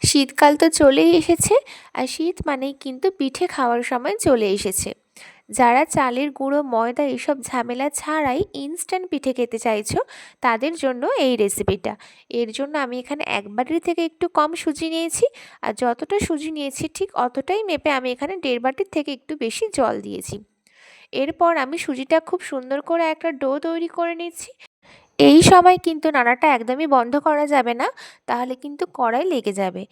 শীতকাল তো চলেই এসেছে, আর শীত মানেই কিন্তু পিঠে খাওয়ার সময় চলে এসেছে। যারা চালের গুঁড়ো, ময়দা এসব ঝামেলা ছাড়াই ইনস্ট্যান্ট পিঠে খেতে চাইছো, তাদের জন্য এই রেসিপিটা। এর জন্য আমি এখানে এক বাটির থেকে একটু কম সুজি নিয়েছি, আর যতটা সুজি নিয়েছি ঠিক অতটাই মেপে আমি এখানে 1.5 বাটির থেকে একটু বেশি জল দিয়েছি। এরপর আমি সুজিটা খুব সুন্দর করে একটা ডো তৈরি করে নিচ্ছি। এই সময় কিন্তু নাড়াটা একদমই বন্ধ করা যাবে না, তাহলে কিন্তু কড়াই লেগে যাবে।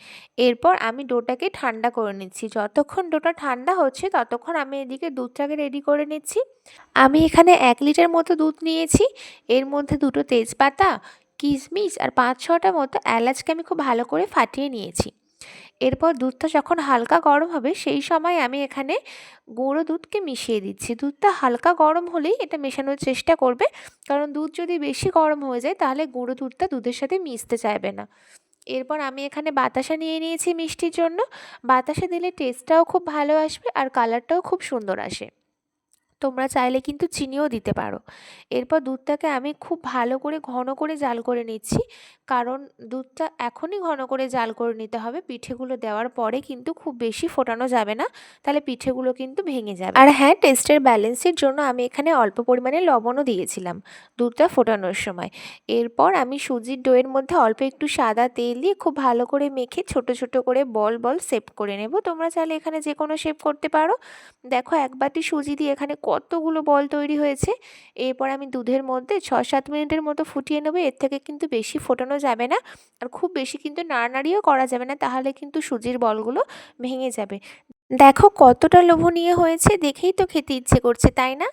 এরপর আমি ডোটাকে ঠান্ডা করে নিচ্ছি। যতক্ষণ ডোটা ঠান্ডা হচ্ছে ততক্ষণ আমি এদিকে দুধটাকে রেডি করে নিচ্ছি। আমি এখানে 1 লিটার মতো দুধ নিয়েছি। এর মধ্যে 2টো তেজপাতা, কিশমিশ আর 5-6টা মতো এলাচকে আমি খুব ভালো করে ফাটিয়ে নিয়েছি। এরপর দুধটা যখন হালকা গরম হবে সেই সময় আমি এখানে গুঁড়ো দুধকে মিশিয়ে দিচ্ছি। দুধটা হালকা গরম হলেই এটা মেশানোর চেষ্টা করবে, কারণ দুধ যদি বেশি গরম হয়ে যায় তাহলে গুঁড়ো দুধটা দুধের সাথে মিশতে চাইবে না। এরপর আমি এখানে বাতাসা নিয়ে নিয়েছি মিষ্টির জন্য। বাতাসা দিলে টেস্টটাও খুব ভালো আসবে আর কালারটাও খুব সুন্দর আসে। তোমরা চাইলে কিন্তু চিনিও দিতে পারো। এরপর দুধটাকে আমি খুব ভালো করে ঘন করে জাল করে নিচ্ছি, কারণ দুধটা এখনই ঘন করে জাল করে নিতে হবে। পিঠেগুলো দেওয়ার পরে কিন্তু খুব বেশি ফোটানো যাবে না, তাহলে পিঠেগুলো কিন্তু ভেঙে যাবে। আর হ্যাঁ, টেস্টের ব্যালেন্সের জন্য আমি এখানে অল্প পরিমাণে লবণও দিয়েছিলাম দুধটা ফোটানোর সময়। এরপর আমি সুজির ডোয়ের মধ্যে অল্প একটু সাদা তেল দিয়ে খুব ভালো করে মেখে ছোট ছোট করে বল বল শেপ করে নেব। তোমরা চাইলে এখানে যে কোনো শেপ করতে পারো। দেখো, 1 বাটি সুজি দিয়ে এখানে কতগুলো বল তৈরি হয়েছে। এরপর আমি দুধের মধ্যে 6-7 মিনিটের মতো ফুটিয়ে নেব। এর থেকে কিন্তু বেশি ফোটানো যাবে না, আর খুব বেশি কিন্তু নাড়ানাড়িও করা যাবে না, তাহলে কিন্তু সুজির বলগুলো ভেঙে যাবে। দেখো কতটা লোভনীয় হয়েছে, দেখেই তো খেতে ইচ্ছে করছে, তাই না?